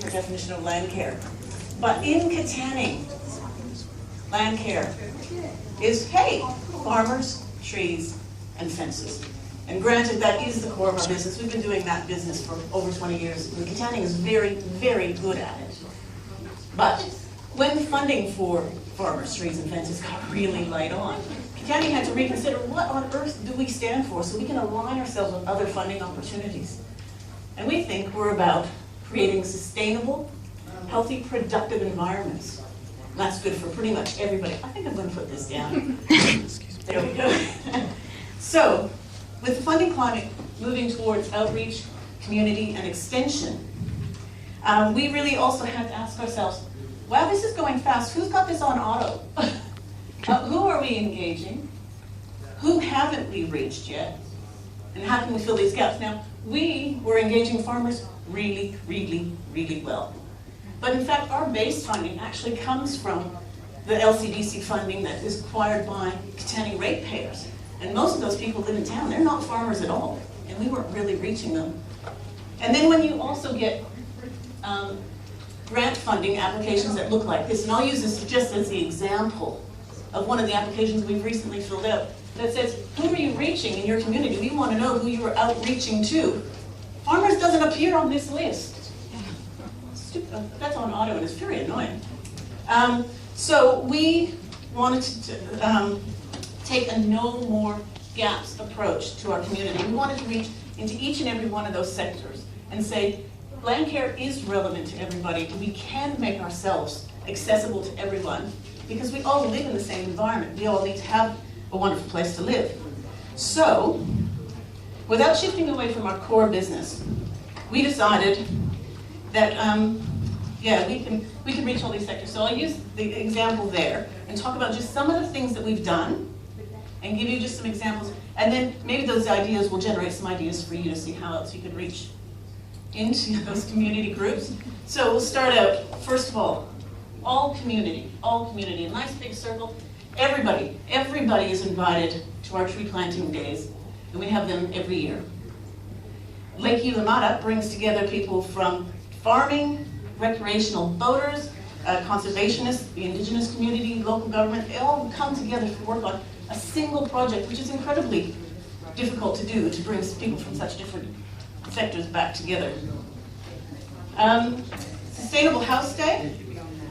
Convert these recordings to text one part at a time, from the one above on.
the definition of Landcare. But in Katanning, Landcare is, hey, farmers, trees, and fences. And granted, that is the core of our business. We've been doing that business for over 20 years. And Katanning is very, very good at it. But when the funding for farmers, trees, and fences got really light on, Katanning had to reconsider what on earth do we stand for so we can align ourselves with other funding opportunities. And we think we're about creating sustainable, healthy, productive environments. And that's good for pretty much everybody. I think I'm going to put this down. There we go. So, with the funding climate moving towards outreach, community, and extension, we really also had to ask ourselves, wow, this is going fast. Who's got this on auto? Who are we engaging? Who haven't we reached yet? And how can we fill these gaps? Now, we were engaging farmers really, really, really well. But in fact, our base funding actually comes from the LCDC funding that is acquired by Katanning ratepayers. And most of those people live in town. They're not farmers at all. And we weren't really reaching them. And then when you also get grant funding applications that look like this, and I'll use this just as the example of one of the applications we've recently filled out, that says, who are you reaching in your community? We want to know who you are outreaching to. Farmers doesn't appear on this list. That's on auto and it's very annoying. So we wanted to take a no more gaps approach to our community. We wanted to reach into each and every one of those sectors and say, Landcare is relevant to everybody. We can make ourselves accessible to everyone because we all live in the same environment. We all need to have a wonderful place to live. So, without shifting away from our core business, we decided that, yeah, we can reach all these sectors. So I'll use the example there and talk about just some of the things that we've done and give you just some examples. And then maybe those ideas will generate some ideas for you to see how else you could reach into those community groups. So we'll start out, first of all community, a nice big circle. Everybody is invited to our tree planting days, and we have them every year. Lake Ulamata brings together people from farming, recreational boaters, conservationists, the indigenous community, local government. They all come together to work on a single project, which is incredibly difficult to do, to bring people from such different sectors back together. Sustainable House Day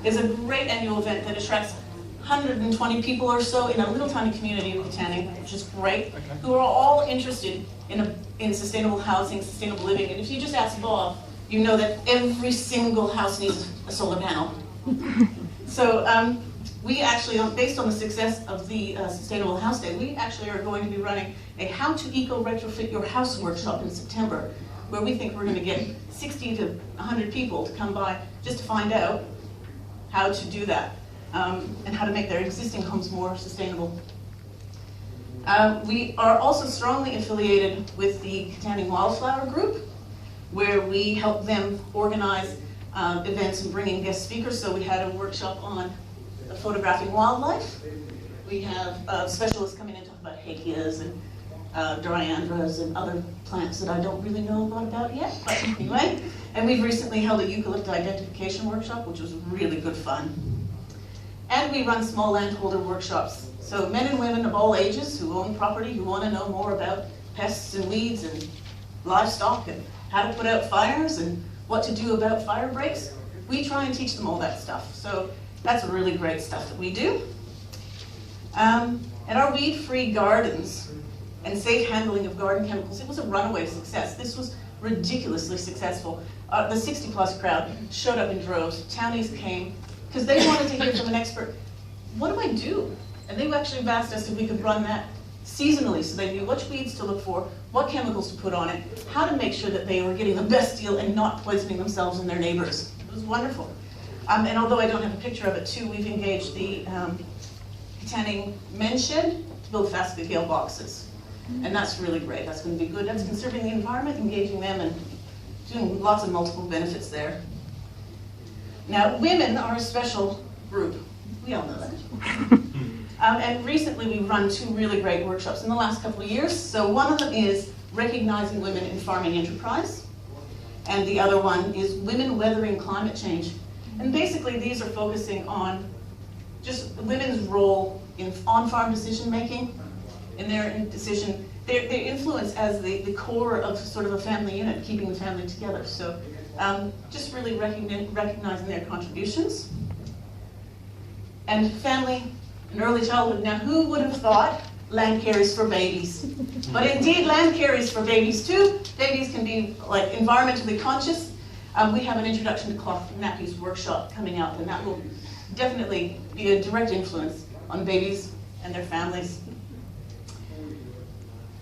is a great annual event that attracts 120 people or so in a little tiny community of Katanning, which is great, who are all interested in sustainable housing, sustainable living. And if you just ask Bob, you know that every single house needs a solar panel. So we actually, based on the success of the Sustainable House Day, we actually are going to be running a How to Eco Retrofit Your House workshop in September, where we think we're going to get 60 to 100 people to come by just to find out how to do that and how to make their existing homes more sustainable. We are also strongly affiliated with the Katanning Wildflower Group, where we help them organize events and bring in guest speakers. So we had a workshop on photographing wildlife. We have specialists coming in to talk about hakeas and dryandras and other plants that I don't really know a lot about yet, but anyway. And we've recently held a eucalypt identification workshop, which was really good fun. And we run small landholder workshops. So men and women of all ages who own property, who want to know more about pests and weeds and livestock and how to put out fires and what to do about fire breaks, we try and teach them all that stuff. So that's really great stuff that we do. And our weed-free gardens and safe handling of garden chemicals, it was a runaway success. This was ridiculously successful. The 60-plus crowd showed up in droves. Townies came because they wanted to hear from an expert. What do I do? And they actually asked us if we could run that seasonally so they knew which weeds to look for, what chemicals to put on it, how to make sure that they were getting the best deal and not poisoning themselves and their neighbors. It was wonderful. And although I don't have a picture of it too, we've engaged the Katanning Men's Shed to build fast food scale boxes. And that's really great. That's going to be good. That's conserving the environment, engaging them, and doing lots of multiple benefits there. Now, women are a special group. We all know that. And recently we've run 2 really great workshops in the last couple of years. So one of them is recognizing women in farming enterprise. and the other one is Women Weathering Climate Change. And basically these are focusing on just women's role in on-farm decision-making, and their influence as the core of sort of a family unit, keeping the family together. So just really recognizing their contributions. And family and early childhood. Now, who would have thought Landcare is for babies? But indeed, Landcare is for babies too. Babies can be like environmentally conscious. We have an Introduction to Cloth Nappies workshop coming up, and that will definitely be a direct influence on babies and their families.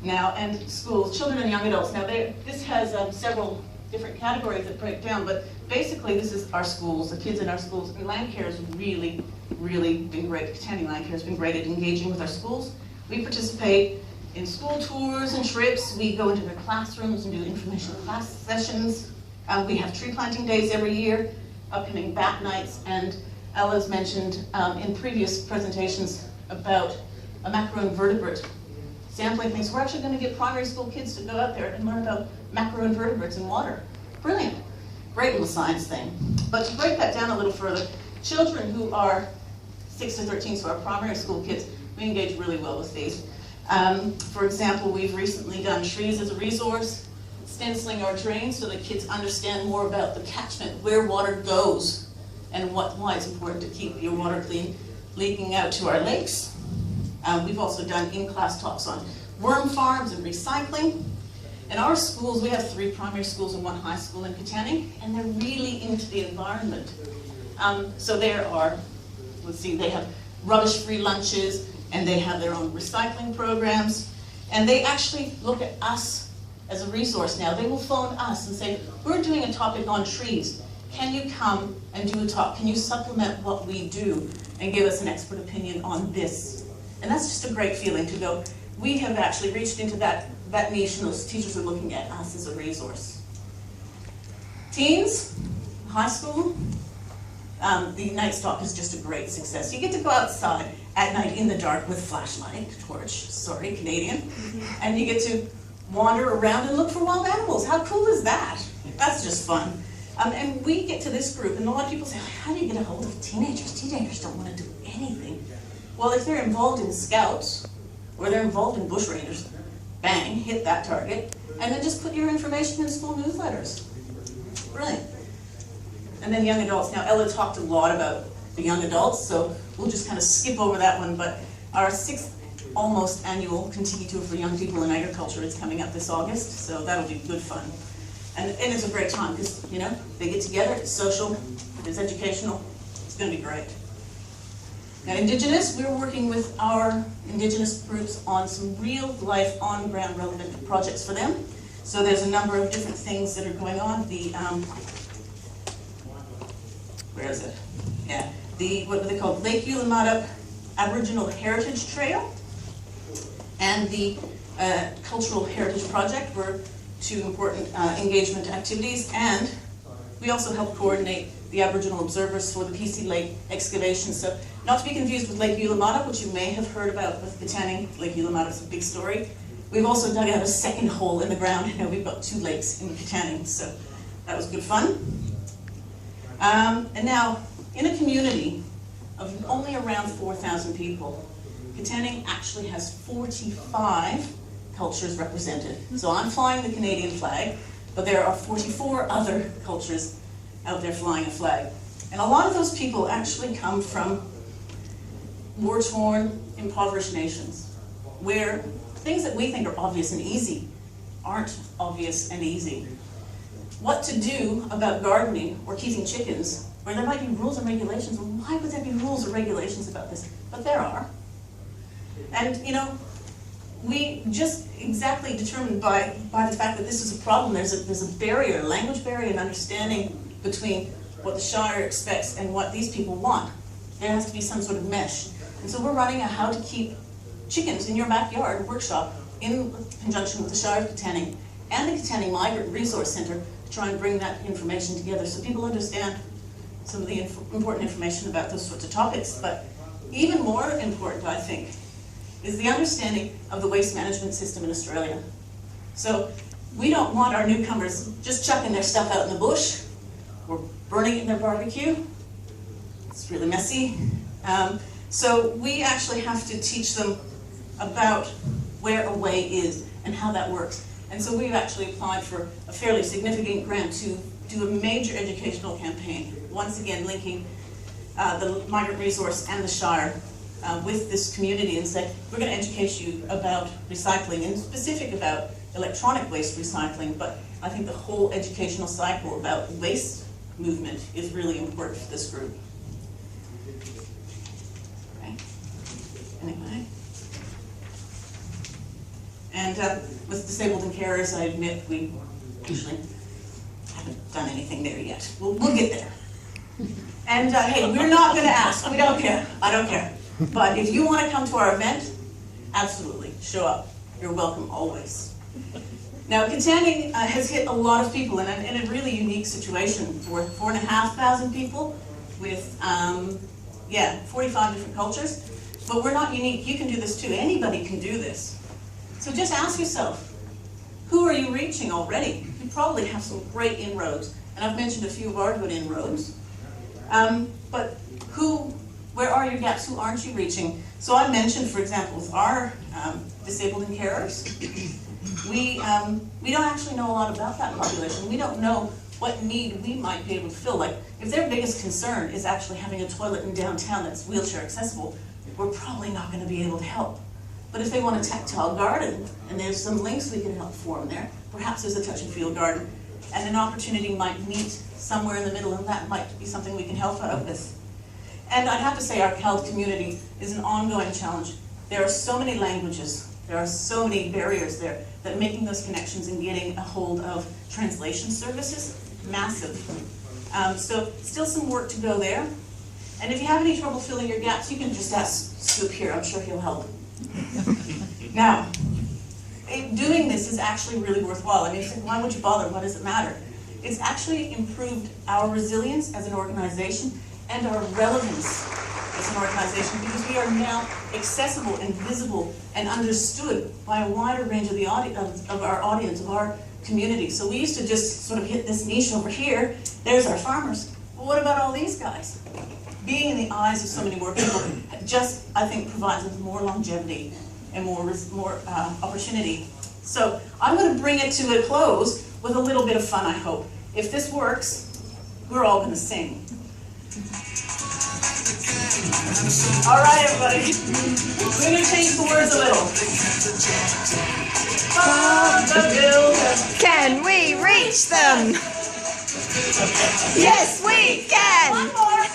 Now, and schools, children and young adults. Now, this has several different categories that break down, but basically this is our schools, the kids in our schools, and Landcare has really been great. Katanning Landcare has been great at engaging with our schools. We participate in school tours and trips. We go into their classrooms and do informational class sessions. We have tree planting days every year, upcoming bat nights, and Ella's mentioned in previous presentations about a macroinvertebrate sampling things. We're actually going to get primary school kids to go out there and learn about macroinvertebrates in water. Brilliant. Great little science thing. But to break that down a little further, children who are 6 to 13, so our primary school kids, we engage really well with these. For example, we've recently done trees as a resource, stenciling our drains so that kids understand more about the catchment, where water goes, and why it's important to keep your water clean, leaking out to our lakes. We've also done in-class talks on worm farms and recycling. In our schools, we have 3 primary schools and 1 high school in Katanning, and they're really into the environment. So there are, let's see, they have rubbish-free lunches, and they have their own recycling programs, and they actually look at us as a resource now. They will phone us and say, we're doing a topic on trees. Can you come and do a talk? Can you supplement what we do and give us an expert opinion on this? And that's just a great feeling to go, we have actually reached into that niche, and those teachers are looking at us as a resource. Teens, high school, the night stalk is just a great success. You get to go outside at night in the dark with flashlight, torch, sorry, Canadian, and you get to wander around and look for wild animals. How cool is that? That's just fun. And we get to this group, and a lot of people say, how do you get a hold of teenagers? Teenagers don't want to do anything. Well, if they're involved in scouts, or they're involved in bush rangers, bang, hit that target, and then just put your information in school newsletters. Brilliant. And then young adults. Now, Ella talked a lot about the young adults, so we'll just kind of skip over that one, but our 6th almost annual Contiki Tour for Young People in Agriculture is coming up this August, so that'll be good fun. And it's a great time, because, you know, they get together, it's social, it's educational, it's going to be great. Now, Indigenous, we're working with our Indigenous groups on some real-life, on-ground relevant projects for them. So there's a number of different things that are going on. The, where is it? Yeah, what are they called? Lake Ulamata Aboriginal Heritage Trail and the Cultural Heritage Project were 2 important engagement activities, and we also help coordinate the Aboriginal observers for the PC Lake excavation. So not to be confused with Lake Ulamata, which you may have heard about with Katanning. Lake Ulamata is a big story. We've also dug out a 2nd hole in the ground. You know, we've got 2 lakes in Katanning, so that was good fun. And now, in a community of only around 4,000 people, Katanning actually has 45 cultures represented. So I'm flying the Canadian flag, but there are 44 other cultures out there flying a flag. And a lot of those people actually come from war-torn, impoverished nations, where things that we think are obvious and easy aren't obvious and easy. What to do about gardening or keeping chickens, where there might be rules and regulations. Well, why would there be rules or regulations about this? But there are. And, you know, we just exactly determined by the fact that this is a problem, there's a barrier, a language barrier, and understanding between what the Shire expects and what these people want. There has to be some sort of mesh. And so we're running a How to Keep Chickens in Your Backyard workshop in conjunction with the Shire of Katanning and the Katanning Migrant Resource Centre to try and bring that information together so people understand some of the important information about those sorts of topics. But even more important, I think, is the understanding of the waste management system in Australia. So we don't want our newcomers just chucking their stuff out in the bush or burning it in their barbecue. It's really messy. So we actually have to teach them about where a way is and how that works. And so we've actually applied for a fairly significant grant to do a major educational campaign, once again linking the migrant resource and the Shire with this community, and say, we're going to educate you about recycling, and specific about electronic waste recycling, but I think the whole educational cycle about waste movement is really important for this group. Okay. Anyway. And with disabled and carers, I admit we usually haven't done anything there yet. We'll get there. And hey, we're not going to ask. We don't care. I don't care. But if you want to come to our event, absolutely, show up. You're welcome always. Now, Katanning has hit a lot of people in a really unique situation. 4,500 people with, 45 different cultures. But we're not unique. You can do this too. Anybody can do this. So just ask yourself, who are you reaching already? You probably have some great inroads. And I've mentioned a few of our good inroads. But where are your gaps? Who aren't you reaching? So I mentioned, for example, with our disabled and carers, we don't actually know a lot about that population. We don't know what need we might be able to fill. Like, if their biggest concern is actually having a toilet in downtown that's wheelchair accessible, we're probably not going to be able to help. But if they want a tactile garden, and there's some links we can help form there, perhaps there's a touch and feel garden, and an opportunity might meet somewhere in the middle, and that might be something we can help out with. And I'd have to say our health community is an ongoing challenge. There are so many languages, there are so many barriers there, that making those connections and getting a hold of translation services, massive. So still some work to go there. And if you have any trouble filling your gaps, you can just ask Scoop here, I'm sure he'll help. Now, doing this is actually really worthwhile. I mean, you say, why would you bother? What does it matter? It's actually improved our resilience as an organization and our relevance as an organization, because we are now accessible and visible and understood by a wider range of the of our audience, of our community. So we used to just sort of hit this niche over here. There's our farmers. But what about all these guys? Being in the eyes of so many more people just, I think, provides us more longevity and more opportunity. So I'm going to bring it to a close with a little bit of fun, I hope. If this works, we're all going to sing. All right, everybody. We're going to change the words a little. Can we reach them? Yes, we can. One more.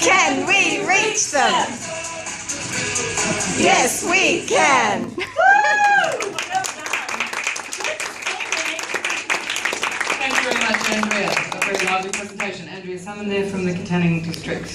Can we reach them? Yes, we can. Thank you very much, Andrea. A very lively presentation. Andrea Salmond there from the Katanning district.